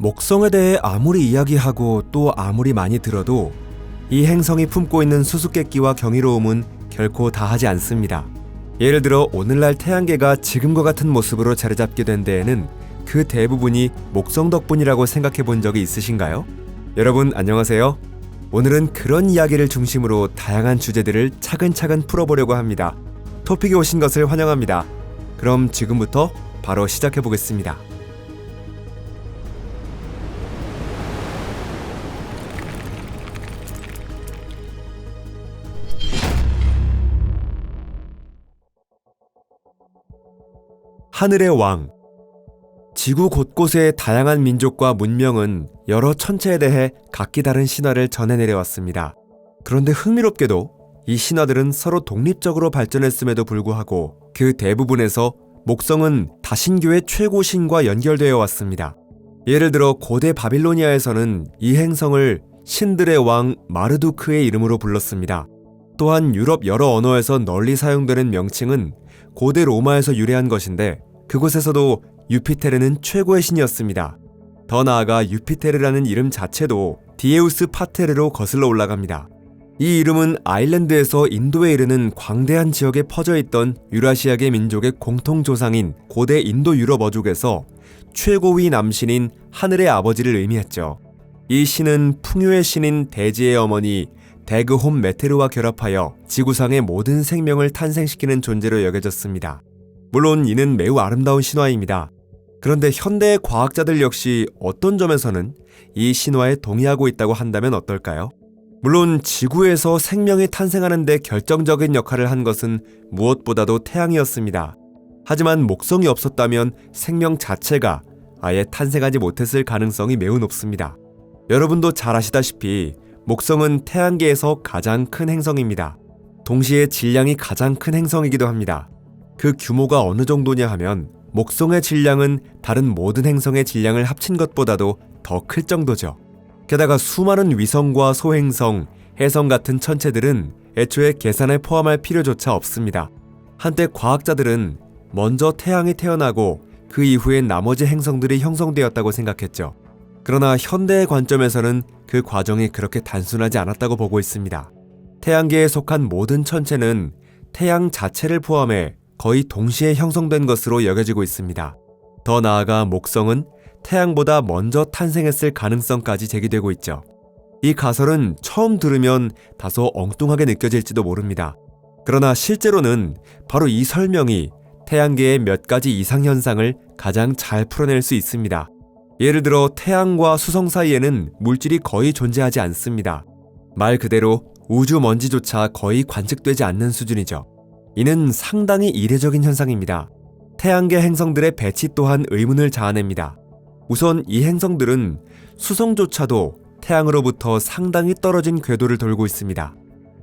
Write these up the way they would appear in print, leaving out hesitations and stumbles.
목성에 대해 아무리 이야기하고 또 아무리 많이 들어도 이 행성이 품고 있는 수수께끼와 경이로움은 결코 다하지 않습니다. 예를 들어 오늘날 태양계가 지금과 같은 모습으로 자리잡게 된 데에는 그 대부분이 목성 덕분이라고 생각해 본 적이 있으신가요? 여러분 안녕하세요. 오늘은 그런 이야기를 중심으로 다양한 주제들을 차근차근 풀어보려고 합니다. 토픽에 오신 것을 환영합니다. 그럼 지금부터 바로 시작해 보겠습니다. 하늘의 왕. 지구 곳곳의 다양한 민족과 문명은 여러 천체에 대해 각기 다른 신화를 전해 내려왔습니다. 그런데 흥미롭게도 이 신화들은 서로 독립적으로 발전했음에도 불구하고 그 대부분에서 목성은 다신교의 최고 신과 연결되어 왔습니다. 예를 들어 고대 바빌로니아에서는 이 행성을 신들의 왕 마르두크의 이름으로 불렀습니다. 또한 유럽 여러 언어에서 널리 사용되는 명칭은 고대 로마에서 유래한 것인데 그곳에서도 유피테르는 최고의 신이었습니다. 더 나아가 유피테르라는 이름 자체도 디에우스 파테르로 거슬러 올라갑니다. 이 이름은 아일랜드에서 인도에 이르는 광대한 지역에 퍼져 있던 유라시아계 민족의 공통 조상인 고대 인도 유럽 어족에서 최고위 남신인 하늘의 아버지를 의미했죠. 이 신은 풍요의 신인 대지의 어머니 데그홈 메테르와 결합하여 지구상의 모든 생명을 탄생시키는 존재로 여겨졌습니다. 물론 이는 매우 아름다운 신화입니다. 그런데 현대의 과학자들 역시 어떤 점에서는 이 신화에 동의하고 있다고 한다면 어떨까요? 물론 지구에서 생명이 탄생하는 데 결정적인 역할을 한 것은 무엇보다도 태양이었습니다. 하지만 목성이 없었다면 생명 자체가 아예 탄생하지 못했을 가능성이 매우 높습니다. 여러분도 잘 아시다시피 목성은 태양계에서 가장 큰 행성입니다. 동시에 질량이 가장 큰 행성이기도 합니다. 그 규모가 어느 정도냐 하면 목성의 질량은 다른 모든 행성의 질량을 합친 것보다도 더 클 정도죠. 게다가 수많은 위성과 소행성, 해성 같은 천체들은 애초에 계산에 포함할 필요조차 없습니다. 한때 과학자들은 먼저 태양이 태어나고 그 이후에 나머지 행성들이 형성되었다고 생각했죠. 그러나 현대의 관점에서는 그 과정이 그렇게 단순하지 않았다고 보고 있습니다. 태양계에 속한 모든 천체는 태양 자체를 포함해 거의 동시에 형성된 것으로 여겨지고 있습니다. 더 나아가 목성은 태양보다 먼저 탄생했을 가능성까지 제기되고 있죠. 이 가설은 처음 들으면 다소 엉뚱하게 느껴질지도 모릅니다. 그러나 실제로는 바로 이 설명이 태양계의 몇 가지 이상현상을 가장 잘 풀어낼 수 있습니다. 예를 들어 태양과 수성 사이에는 물질이 거의 존재하지 않습니다. 말 그대로 우주 먼지조차 거의 관측되지 않는 수준이죠. 이는 상당히 이례적인 현상입니다. 태양계 행성들의 배치 또한 의문을 자아냅니다. 우선 이 행성들은 수성조차도 태양으로부터 상당히 떨어진 궤도를 돌고 있습니다.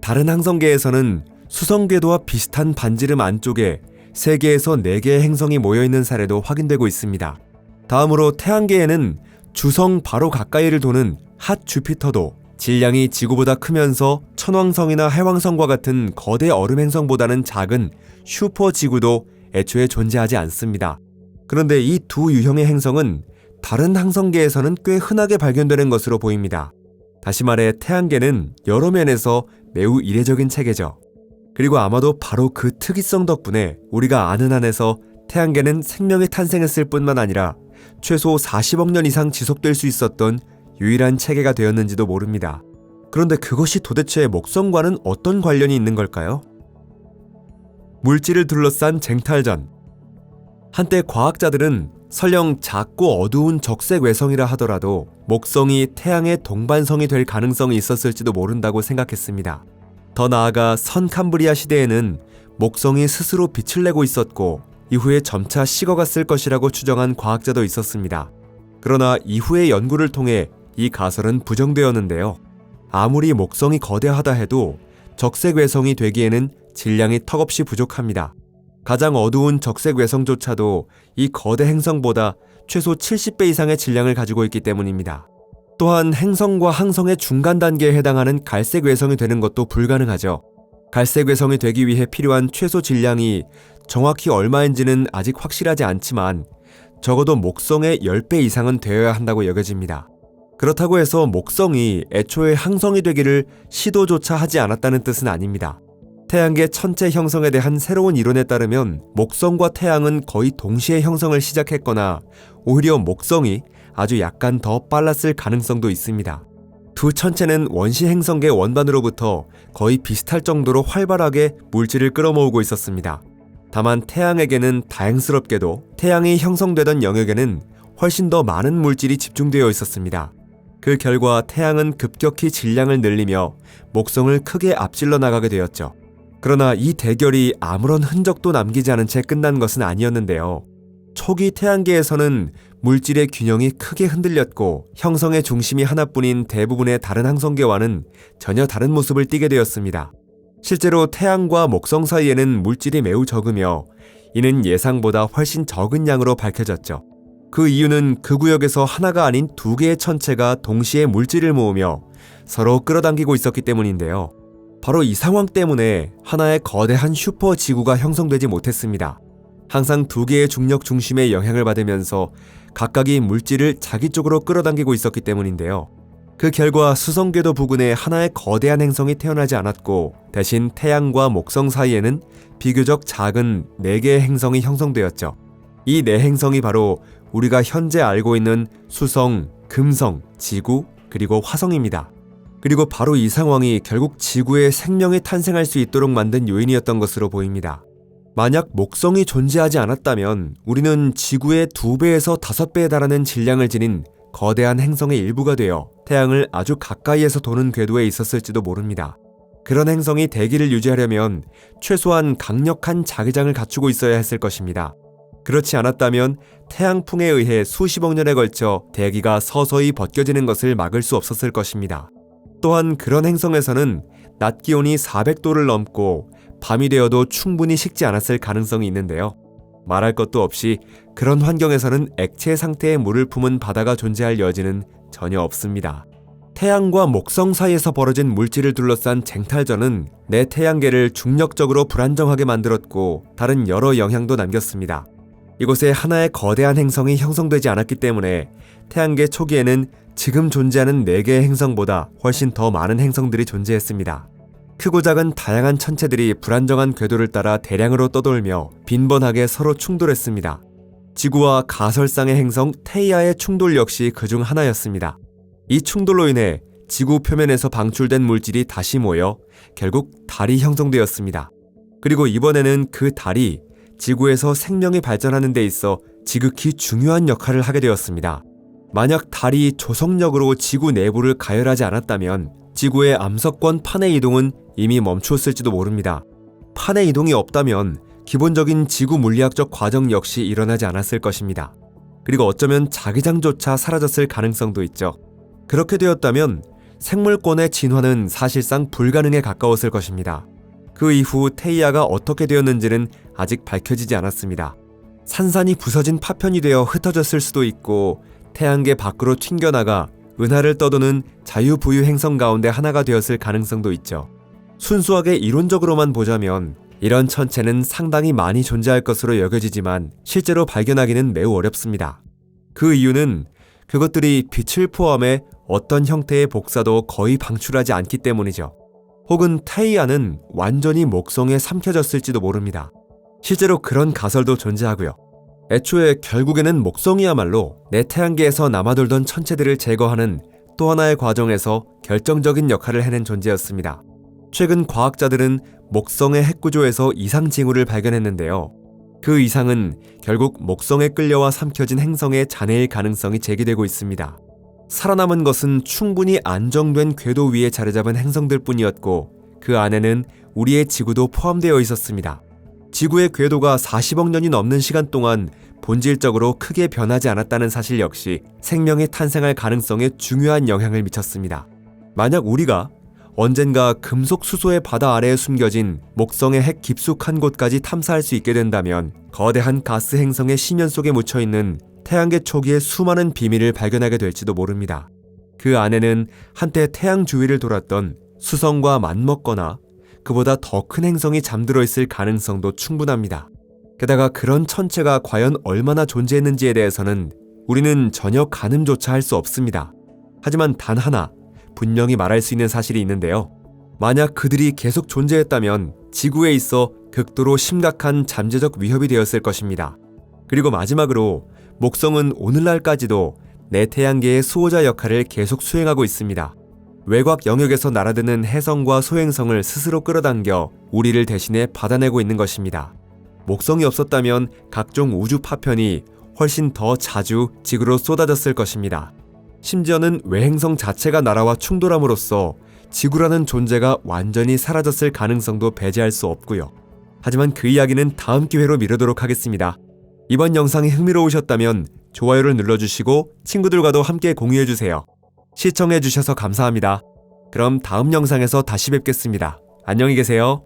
다른 항성계에서는 수성 궤도와 비슷한 반지름 안쪽에 3개에서 4개의 행성이 모여있는 사례도 확인되고 있습니다. 다음으로 태양계에는 주성 바로 가까이를 도는 핫 주피터도 질량이 지구보다 크면서 천왕성이나 해왕성과 같은 거대 얼음 행성보다는 작은 슈퍼지구도 애초에 존재하지 않습니다. 그런데 이 두 유형의 행성은 다른 항성계에서는 꽤 흔하게 발견되는 것으로 보입니다. 다시 말해 태양계는 여러 면에서 매우 이례적인 체계죠. 그리고 아마도 바로 그 특이성 덕분에 우리가 아는 한에서 태양계는 생명이 탄생했을 뿐만 아니라 최소 40억 년 이상 지속될 수 있었던 유일한 체계가 되었는지도 모릅니다. 그런데 그것이 도대체 목성과는 어떤 관련이 있는 걸까요? 물질을 둘러싼 쟁탈전. 한때 과학자들은 설령 작고 어두운 적색 외성이라 하더라도 목성이 태양의 동반성이 될 가능성이 있었을지도 모른다고 생각했습니다. 더 나아가 선캄브리아 시대에는 목성이 스스로 빛을 내고 있었고 이후에 점차 식어갔을 것이라고 추정한 과학자도 있었습니다. 그러나 이후의 연구를 통해 이 가설은 부정되었는데요. 아무리 목성이 거대하다 해도 적색 외성이 되기에는 질량이 턱없이 부족합니다. 가장 어두운 적색 외성조차도 이 거대 행성보다 최소 70배 이상의 질량을 가지고 있기 때문입니다. 또한 행성과 항성의 중간 단계에 해당하는 갈색 외성이 되는 것도 불가능하죠. 갈색 외성이 되기 위해 필요한 최소 질량이 정확히 얼마인지는 아직 확실하지 않지만 적어도 목성의 10배 이상은 되어야 한다고 여겨집니다. 그렇다고 해서 목성이 애초에 항성이 되기를 시도조차 하지 않았다는 뜻은 아닙니다. 태양계 천체 형성에 대한 새로운 이론에 따르면 목성과 태양은 거의 동시에 형성을 시작했거나 오히려 목성이 아주 약간 더 빨랐을 가능성도 있습니다. 두 천체는 원시 행성계 원반으로부터 거의 비슷할 정도로 활발하게 물질을 끌어모으고 있었습니다. 다만 태양에게는 다행스럽게도 태양이 형성되던 영역에는 훨씬 더 많은 물질이 집중되어 있었습니다. 그 결과 태양은 급격히 질량을 늘리며 목성을 크게 앞질러 나가게 되었죠. 그러나 이 대결이 아무런 흔적도 남기지 않은 채 끝난 것은 아니었는데요. 초기 태양계에서는 물질의 균형이 크게 흔들렸고 형성의 중심이 하나뿐인 대부분의 다른 항성계와는 전혀 다른 모습을 띠게 되었습니다. 실제로 태양과 목성 사이에는 물질이 매우 적으며 이는 예상보다 훨씬 적은 양으로 밝혀졌죠. 그 이유는 그 구역에서 하나가 아닌 두 개의 천체가 동시에 물질을 모으며 서로 끌어당기고 있었기 때문인데요. 바로 이 상황 때문에 하나의 거대한 슈퍼 지구가 형성되지 못했습니다. 항상 두 개의 중력 중심의 영향을 받으면서 각각이 물질을 자기 쪽으로 끌어당기고 있었기 때문인데요. 그 결과 수성궤도 부근에 하나의 거대한 행성이 태어나지 않았고 대신 태양과 목성 사이에는 비교적 작은 4개의 행성이 형성되었죠. 이 4행성이 바로 우리가 현재 알고 있는 수성, 금성, 지구, 그리고 화성입니다. 그리고 바로 이 상황이 결국 지구에 생명이 탄생할 수 있도록 만든 요인이었던 것으로 보입니다. 만약 목성이 존재하지 않았다면 우리는 지구의 2배에서 5배에 달하는 질량을 지닌 거대한 행성의 일부가 되어 태양을 아주 가까이에서 도는 궤도에 있었을지도 모릅니다. 그런 행성이 대기를 유지하려면 최소한 강력한 자기장을 갖추고 있어야 했을 것입니다. 그렇지 않았다면 태양풍에 의해 수십억 년에 걸쳐 대기가 서서히 벗겨지는 것을 막을 수 없었을 것입니다. 또한 그런 행성에서는 낮 기온이 400도를 넘고 밤이 되어도 충분히 식지 않았을 가능성이 있는데요. 말할 것도 없이 그런 환경에서는 액체 상태의 물을 품은 바다가 존재할 여지는 전혀 없습니다. 태양과 목성 사이에서 벌어진 물질을 둘러싼 쟁탈전은 내 태양계를 중력적으로 불안정하게 만들었고 다른 여러 영향도 남겼습니다. 이곳에 하나의 거대한 행성이 형성되지 않았기 때문에 태양계 초기에는 지금 존재하는 4개의 행성보다 훨씬 더 많은 행성들이 존재했습니다. 크고 작은 다양한 천체들이 불안정한 궤도를 따라 대량으로 떠돌며 빈번하게 서로 충돌했습니다. 지구와 가설상의 행성 테이아의 충돌 역시 그중 하나였습니다. 이 충돌로 인해 지구 표면에서 방출된 물질이 다시 모여 결국 달이 형성되었습니다. 그리고 이번에는 그 달이 지구에서 생명이 발전하는 데 있어 지극히 중요한 역할을 하게 되었습니다. 만약 달이 조성력으로 지구 내부를 가열하지 않았다면 지구의 암석권 판의 이동은 이미 멈추었을지도 모릅니다. 판의 이동이 없다면 기본적인 지구 물리학적 과정 역시 일어나지 않았을 것입니다. 그리고 어쩌면 자기장조차 사라졌을 가능성도 있죠. 그렇게 되었다면 생물권의 진화는 사실상 불가능에 가까웠을 것입니다. 그 이후 테이아가 어떻게 되었는지는 아직 밝혀지지 않았습니다. 산산이 부서진 파편이 되어 흩어졌을 수도 있고 태양계 밖으로 튕겨나가 은하를 떠도는 자유부유 행성 가운데 하나가 되었을 가능성도 있죠. 순수하게 이론적으로만 보자면 이런 천체는 상당히 많이 존재할 것으로 여겨지지만 실제로 발견하기는 매우 어렵습니다. 그 이유는 그것들이 빛을 포함해 어떤 형태의 복사도 거의 방출하지 않기 때문이죠. 혹은 테이아는 완전히 목성에 삼켜졌을지도 모릅니다. 실제로 그런 가설도 존재하고요. 애초에 결국에는 목성이야말로 내 태양계에서 남아돌던 천체들을 제거하는 또 하나의 과정에서 결정적인 역할을 해낸 존재였습니다. 최근 과학자들은 목성의 핵구조에서 이상 징후를 발견했는데요. 그 이상은 결국 목성에 끌려와 삼켜진 행성의 잔해일 가능성이 제기되고 있습니다. 살아남은 것은 충분히 안정된 궤도 위에 자리잡은 행성들 뿐이었고 그 안에는 우리의 지구도 포함되어 있었습니다. 지구의 궤도가 40억 년이 넘는 시간 동안 본질적으로 크게 변하지 않았다는 사실 역시 생명이 탄생할 가능성에 중요한 영향을 미쳤습니다. 만약 우리가 언젠가 금속 수소의 바다 아래에 숨겨진 목성의 핵 깊숙한 곳까지 탐사할 수 있게 된다면 거대한 가스 행성의 심연 속에 묻혀있는 태양계 초기의 수많은 비밀을 발견하게 될지도 모릅니다. 그 안에는 한때 태양 주위를 돌았던 수성과 맞먹거나 그보다 더 큰 행성이 잠들어 있을 가능성도 충분합니다. 게다가 그런 천체가 과연 얼마나 존재했는지에 대해서는 우리는 전혀 가늠조차 할 수 없습니다. 하지만 단 하나 분명히 말할 수 있는 사실이 있는데요. 만약 그들이 계속 존재했다면 지구에 있어 극도로 심각한 잠재적 위협이 되었을 것입니다. 그리고 마지막으로 목성은 오늘날까지도 내태양계의 수호자 역할을 계속 수행하고 있습니다. 외곽 영역에서 날아드는 혜성과 소행성을 스스로 끌어당겨 우리를 대신해 받아내고 있는 것입니다. 목성이 없었다면 각종 우주 파편이 훨씬 더 자주 지구로 쏟아졌을 것입니다. 심지어는 외행성 자체가 나라와 충돌함으로써 지구라는 존재가 완전히 사라졌을 가능성도 배제할 수 없고요. 하지만 그 이야기는 다음 기회로 미루도록 하겠습니다. 이번 영상이 흥미로우셨다면 좋아요를 눌러주시고 친구들과도 함께 공유해주세요. 시청해주셔서 감사합니다. 그럼 다음 영상에서 다시 뵙겠습니다. 안녕히 계세요.